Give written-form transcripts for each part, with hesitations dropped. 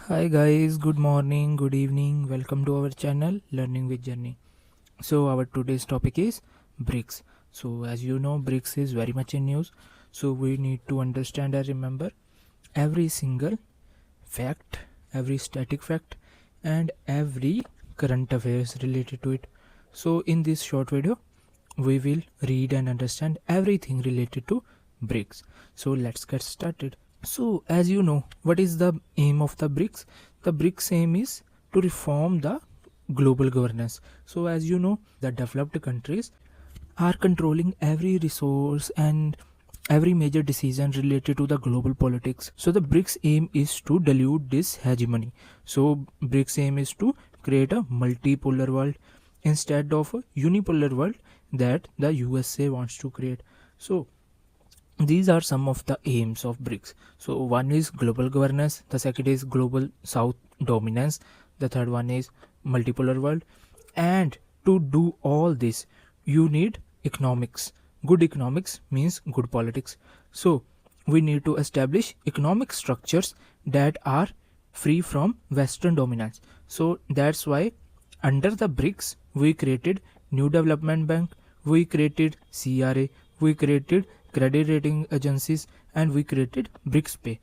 Hi guys, good morning, good evening. Welcome to our channel Learning with Journey. So our today's topic is BRICS. So as you know, BRICS is very much in news. So we need to understand and remember every single fact, every static fact and every current affairs related to it. So in this short video, we will read and understand everything related to BRICS. So let's get started. So, as you know, what is the aim of the BRICS? The BRICS aim is to reform the global governance. So, as you know, the developed countries are controlling every resource and every major decision related to the global politics. So, the BRICS aim is to dilute this hegemony. So, BRICS aim is to create a multipolar world instead of a unipolar world that the USA wants to create. So, these are some of the aims of BRICS. So one is global governance, the second is global south dominance, the third one is multipolar world. And to do all this, you need economics. Good economics means good politics. So we need to establish economic structures that are free from Western dominance. So that's why under the BRICS we created New Development Bank, we created CRA, we created credit rating agencies, and we created BRICS Pay.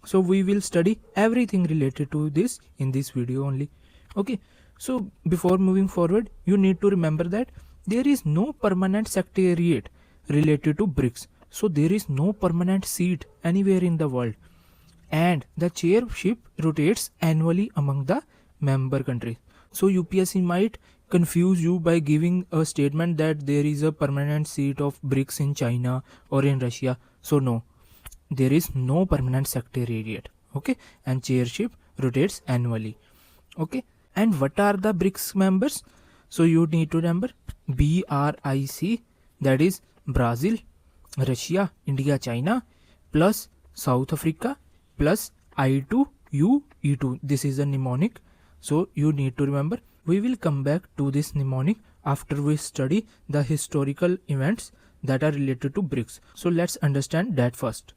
So we will study everything related to this in this video only. Okay, so before moving forward, you need to remember that there is no permanent secretariat related to BRICS. So there is no permanent seat anywhere in the world, and the chairship rotates annually among the member countries. So UPSC might confuse you by giving a statement that there is a permanent seat of BRICS in China or in Russia. So no, there is no permanent secretariat. Okay, and chairship rotates annually. Okay, and what are the BRICS members? So you need to remember BRIC, that is Brazil, Russia, India, China, plus South Africa, plus I2U E2. This is a mnemonic. So you need to remember. We will come back to this mnemonic after we study the historical events that are related to BRICS. So let's understand that first.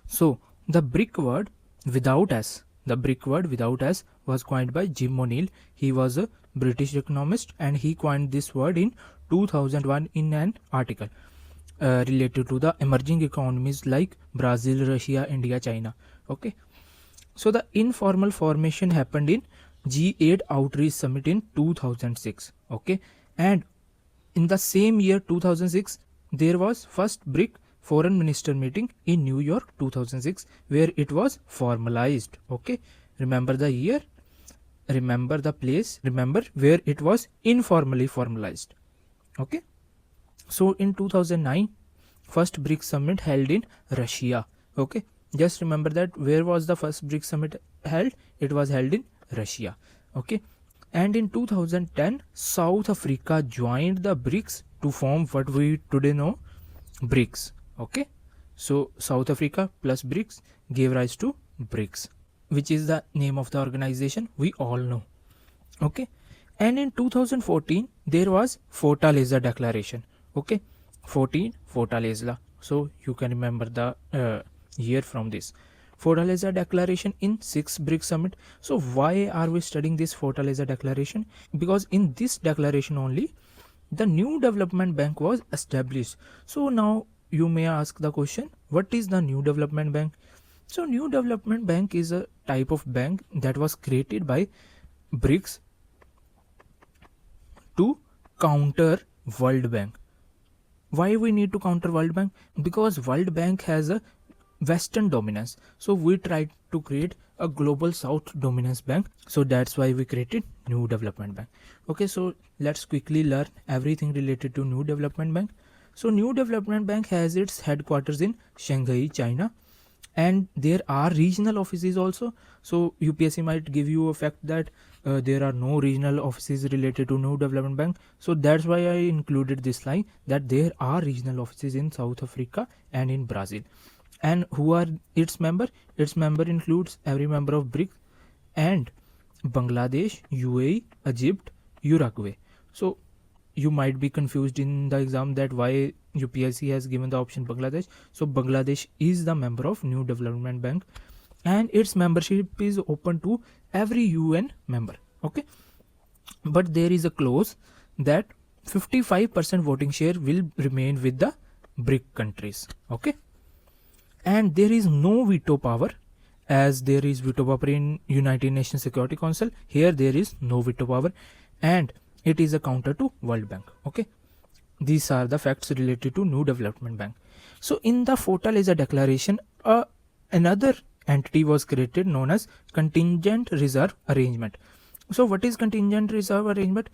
So the BRIC word without S, the BRIC word without S was coined by Jim O'Neill. He was a British economist and he coined this word in 2001 in an article related to the emerging economies like Brazil, Russia, India, China. Okay. So the informal formation happened in G8 Outreach Summit in 2006. Okay. And in the same year 2006, there was first BRIC foreign minister meeting in New York 2006 where it was formalized. Okay. Remember the year, remember the place, remember where it was informally formalized. Okay. So in 2009, first BRIC summit held in Russia. Okay. Just remember that where was the first BRIC summit held? It was held in Russia. Okay. And in 2010, South Africa joined the BRICS to form what we today know BRICS. Okay. So South Africa plus BRICS gave rise to BRICS, which is the name of the organization we all know. Okay. And in 2014, there was Fortaleza Declaration. Okay. 14 Fortaleza. So you can remember the year from this. Fortaleza Declaration in 6th BRICS Summit. So why are we studying this Fortaleza Declaration? Because in this declaration only, the New Development Bank was established. So now you may ask the question, what is the New Development Bank? So New Development Bank is a type of bank that was created by BRICS to counter World Bank. Why we need to counter World Bank? Because World Bank has a Western dominance. So we tried to create a global South dominance bank. So that's why we created New Development Bank. Okay, so let's quickly learn everything related to New Development Bank. So New Development Bank has its headquarters in Shanghai, China, and there are regional offices also. So UPSC might give you a fact that there are no regional offices related to New Development Bank. So that's why I included this line that there are regional offices in South Africa and in Brazil. And who are its member? Its member includes every member of BRICS and Bangladesh, UAE, Egypt, Uruguay. So you might be confused in the exam that why UPSC has given the option Bangladesh. So Bangladesh is the member of New Development Bank and its membership is open to every UN member. Okay, but there is a clause that 55% voting share will remain with the BRIC countries. Okay, and there is no veto power, as there is veto power in United Nations Security Council. Here there is no veto power, and it is a counter to World Bank. Okay, these are the facts related to New Development Bank. So in the Fortaleza Declaration, another entity was created known as Contingent Reserve Arrangement. So what is Contingent Reserve Arrangement?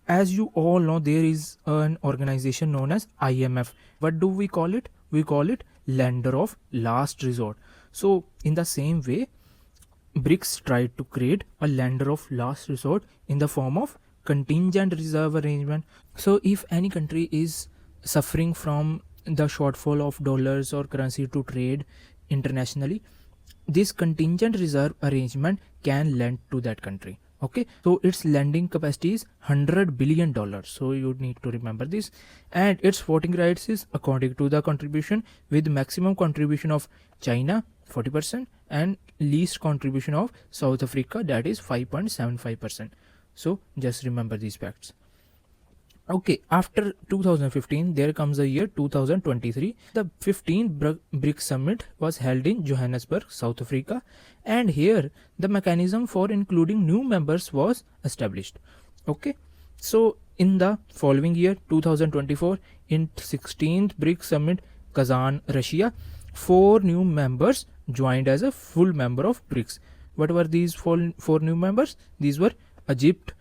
As you all know, there is an organization known as IMF. What do we call it? We call it lender of last resort. So in the same way, BRICS tried to create a lender of last resort in the form of contingent reserve arrangement. So if any country is suffering from the shortfall of dollars or currency to trade internationally, this contingent reserve arrangement can lend to that country. Okay, so its lending capacity is $100 billion. So you need to remember this, and its voting rights is according to the contribution, with maximum contribution of China 40% and least contribution of South Africa, that is 5.75%. So just remember these facts. Okay, after 2015 there comes the year 2023. The 15th BRICS summit was held in Johannesburg, South Africa, and here the mechanism for including new members was established. Okay, so in the following year 2024, in 16th BRICS summit, Kazan, Russia, 4 new members joined as a full member of BRICS. What were these four new members? These were Egypt,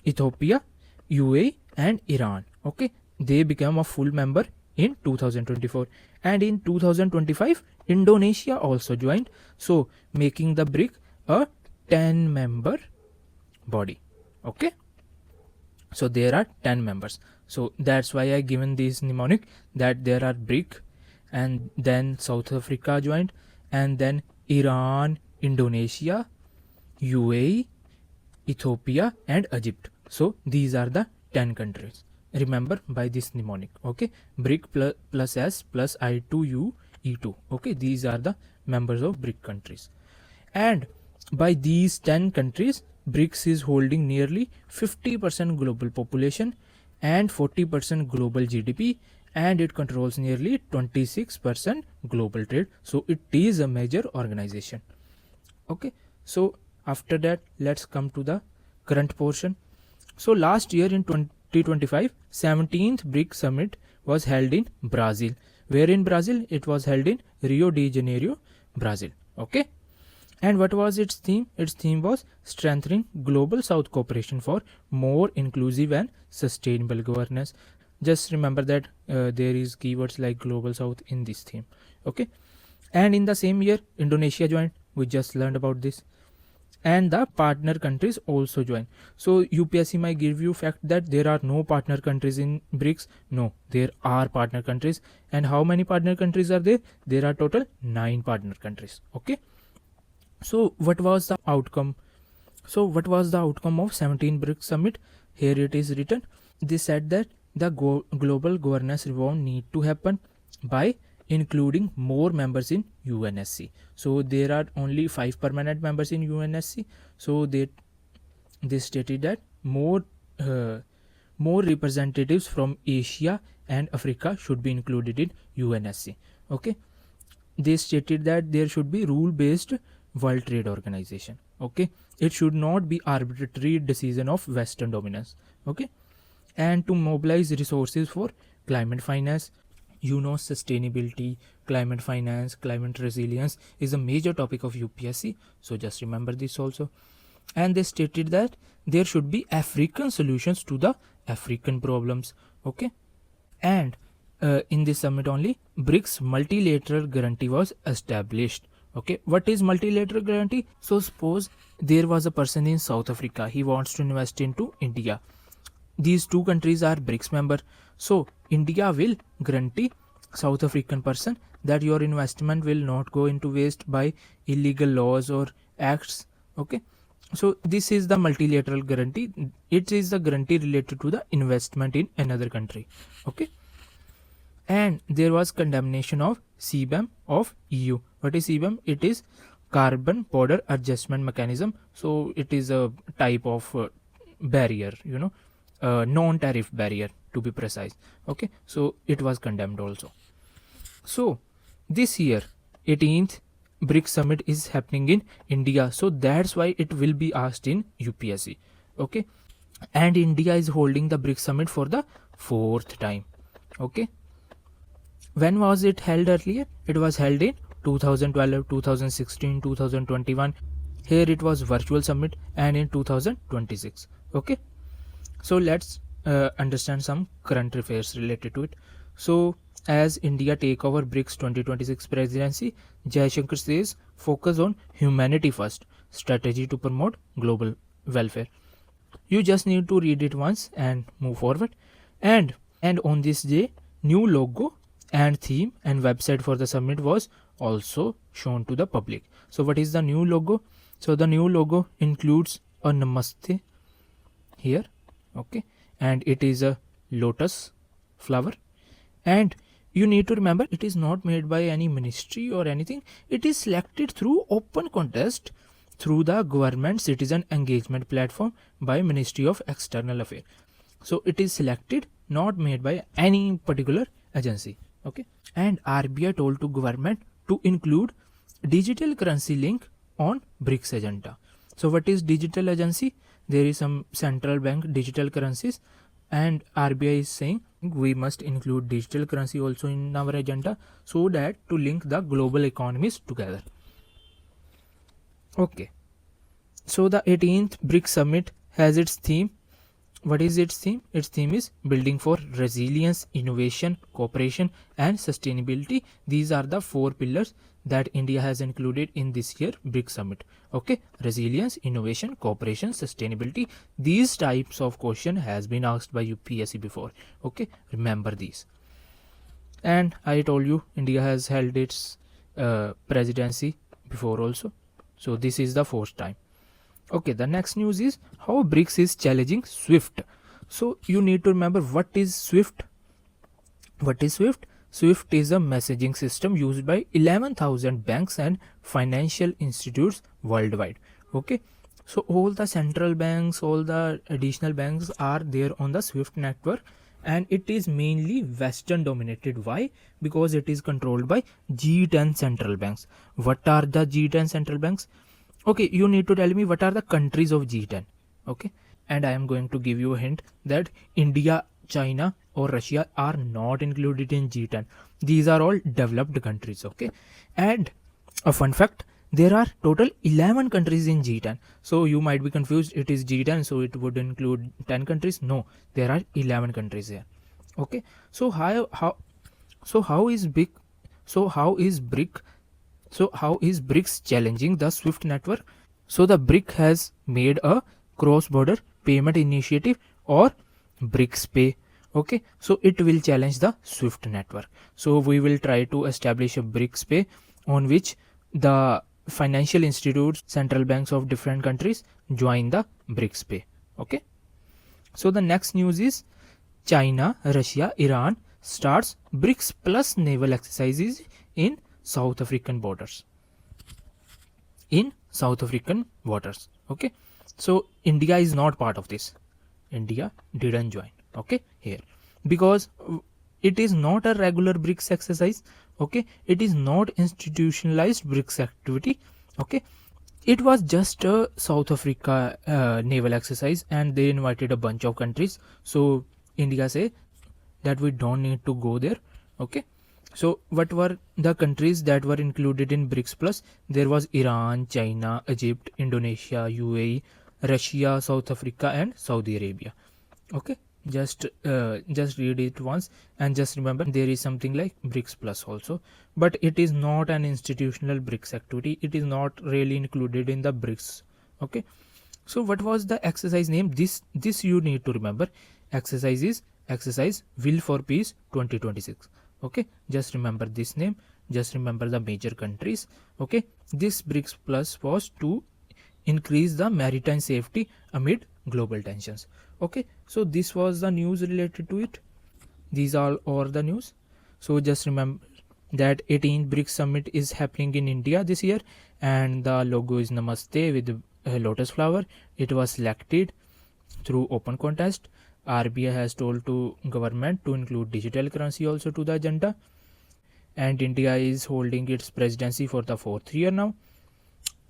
Ethiopia, UAE and Iran. Okay, they became a full member in 2024, and in 2025 Indonesia also joined, so making the BRIC a 10 member body. Okay, so there are 10 members, so that's why I given this mnemonic that there are BRIC, and then South Africa joined, and then Iran, Indonesia, UAE, Ethiopia and Egypt. So these are the 10 countries. Remember by this mnemonic. Okay, BRIC plus S plus I2U E2. Okay, these are the members of BRIC countries, and by these 10 countries, BRICS is holding nearly 50% global population and 40% global GDP, and it controls nearly 26% global trade. So it is a major organization. Okay, so after that let's come to the current portion. So last year in 2025, 17th BRICS summit was held in Brazil. Where in Brazil? It was held in Rio de Janeiro, Brazil. Okay, and what was its theme? Its theme was strengthening global South cooperation for more inclusive and sustainable governance. Just remember that there is keywords like global South in this theme. Okay, and in the same year Indonesia joined. We just learned about this, and the partner countries also join. So UPSC might give you fact that there are no partner countries in BRICS. No, there are partner countries. And how many partner countries are there? There are total 9 partner countries. Okay, so what was the outcome? So what was the outcome of 17 BRICS summit? Here it is written. They said that the global governance reform need to happen by including more members in UNSC. So there are only 5 permanent members in UNSC. So they stated that more representatives from Asia and Africa should be included in UNSC. Okay, they stated that there should be rule-based World Trade Organization. Okay, it should not be arbitrary decision of Western dominance. Okay, and to mobilize resources for climate finance. You know, sustainability, climate finance, climate resilience is a major topic of UPSC. So just remember this also. And they stated that there should be African solutions to the African problems. Okay, and in this summit only, BRICS multilateral guarantee was established. Okay, what is multilateral guarantee? So suppose there was a person in South Africa, he wants to invest into India. These 2 countries are BRICS member. So India will guarantee South African person that your investment will not go into waste by illegal laws or acts. Okay, so this is the multilateral guarantee. It is the guarantee related to the investment in another country. Okay, and there was condemnation of CBAM of EU. What is CBAM? It is carbon border adjustment mechanism. So it is a type of barrier, non-tariff barrier to be precise. Okay, so it was condemned also. So this year 18th BRICS summit is happening in India, so that's why it will be asked in UPSC. Okay, and India is holding the BRICS summit for the 4th time. Okay, when was it held earlier? It was held in 2012, 2016, 2021. Here it was virtual summit, and in 2026. Okay, so let's understand some current affairs related to it. So as India take over BRICS 2026 presidency, Jaishankar says focus on humanity first, strategy to promote global welfare. You just need to read it once and move forward. And on this day, new logo and theme and website for the summit was also shown to the public. So what is the new logo? So the new logo includes a namaste here. Okay, and it is a lotus flower, and you need to remember it is not made by any ministry or anything. It is selected through open contest through the government citizen engagement platform by Ministry of External Affairs. So it is selected, not made by any particular agency. Okay, and RBI told to government to include digital currency link on BRICS agenda. So what is digital agency? There is some central bank digital currencies, and RBI is saying we must include digital currency also in our agenda, so that to link the global economies together. Okay, so the 18th BRICS summit has its theme. What is its theme? Its theme is building for resilience, innovation, cooperation and sustainability. These are the 4 pillars that India has included in this year BRICS summit. Okay, resilience, innovation, cooperation, sustainability. These types of question has been asked by UPSC before. Okay, remember these. And I told you India has held its presidency before also. So this is the 4th time. Okay, the next news is how BRICS is challenging SWIFT. So you need to remember what is SWIFT. What is SWIFT? SWIFT is a messaging system used by 11,000 banks and financial institutes worldwide. Okay, so all the central banks, all the additional banks are there on the SWIFT network, and it is mainly Western dominated. Why? Because it is controlled by G10 central banks. What are the G10 central banks? Okay, you need to tell me what are the countries of G10. Okay, and I am going to give you a hint that India, China or Russia are not included in G10. These are all developed countries. Okay, and a fun fact, there are total 11 countries in G10. So you might be confused, it is G10 so it would include 10 countries. No, there are 11 countries here. Okay, so how is BRICS challenging the SWIFT network? So the BRIC has made a cross-border payment initiative, or BRICS Pay. Okay, so it will challenge the SWIFT network. So we will try to establish a BRICS Pay on which the financial institutes, central banks of different countries join the BRICS Pay. Okay, so the next news is China, Russia, Iran starts BRICS plus naval exercises in South African borders. Okay, so India is not part of this. India didn't join. Okay, here, because it is not a regular BRICS exercise. Okay, it is not institutionalized BRICS activity. Okay, it was just a South Africa naval exercise, and they invited a bunch of countries. So India say that we don't need to go there. Okay, so what were the countries that were included in BRICS plus? There was Iran, China, Egypt, Indonesia, UAE, Russia, South Africa and Saudi Arabia. Okay, just read it once and just remember there is something like BRICS plus also, but it is not an institutional BRICS activity. It is not really included in the BRICS. Okay, so what was the exercise name? This you need to remember. Exercise is exercise Will for Peace 2026. Okay, just remember this name, just remember the major countries. Okay, this BRICS plus was to increase the maritime safety amid global tensions. Okay, so this was the news related to it. These are all the news. So just remember that 18th BRICS summit is happening in India this year, and the logo is Namaste with a lotus flower. It was selected through open contest. RBI has told to government to include digital currency also to the agenda, and India is holding its presidency for the 4th year now.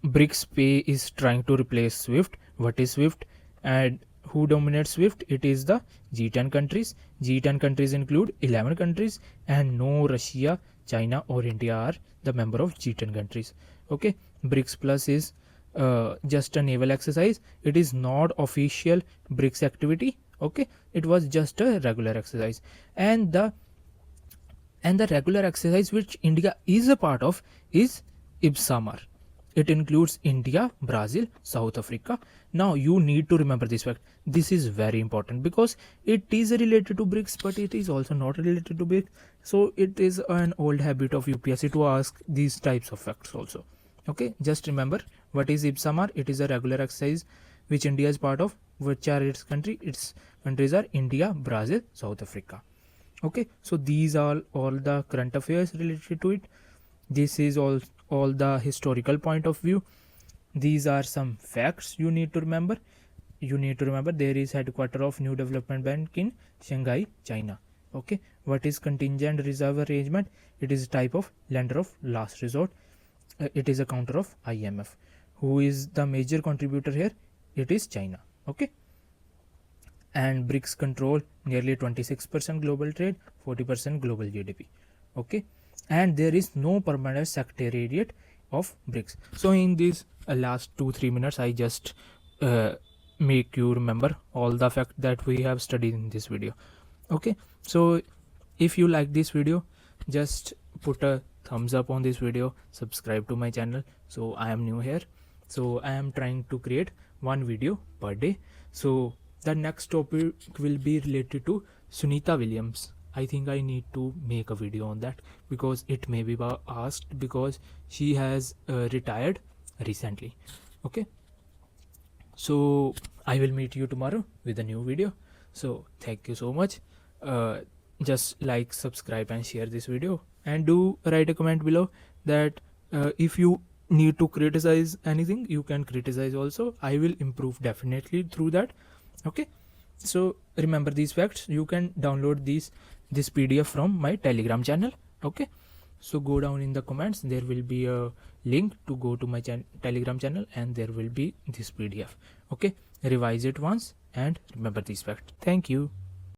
BRICS Pay is trying to replace SWIFT. What is SWIFT and who dominates SWIFT? It is the G10 countries. G10 countries include 11 countries, and no Russia, China or India are the member of G10 countries. Okay, BRICS Plus is just a naval exercise. It is not official BRICS activity. Okay, it was just a regular exercise, and the regular exercise which India is a part of is IBSAMAR. It includes India, Brazil, South Africa. Now you need to remember this fact. This is very important because it is related to BRICS, but it is also not related to BRICS. So it is an old habit of UPSC to ask these types of facts also. Okay, just remember what is IBSAMAR. It is a regular exercise which India is part of. Which are its country? Its countries are India, Brazil, South Africa. Okay, so these are all the current affairs related to it. This is all the historical point of view. These are some facts you need to remember. You need to remember there is headquarter of New Development Bank in Shanghai, China. Okay, what is contingent reserve arrangement? It is a type of lender of last resort. It is a counter of IMF. Who is the major contributor here? It is China. Okay, and BRICS control nearly 26% global trade, 40% global GDP. Okay, and there is no permanent secretariat of BRICS. So in these last 2-3 minutes I just make you remember all the facts that we have studied in this video. Okay, so if you like this video, just put a thumbs up on this video, subscribe to my channel. So I am new here, so I am trying to create one video per day. So the next topic will be related to Sunita Williams. I think I need to make a video on that because it may be asked, because she has retired recently. Okay, so I will meet you tomorrow with a new video. So thank you so much. Just like, subscribe and share this video, and do write a comment below that if you need to criticize anything, you can criticize also. I will improve definitely through that. Okay, so remember these facts. You can download this PDF from my Telegram channel. Okay, so go down in the comments, there will be a link to go to my Telegram channel, and there will be this PDF. Okay, revise it once and remember these facts. Thank you.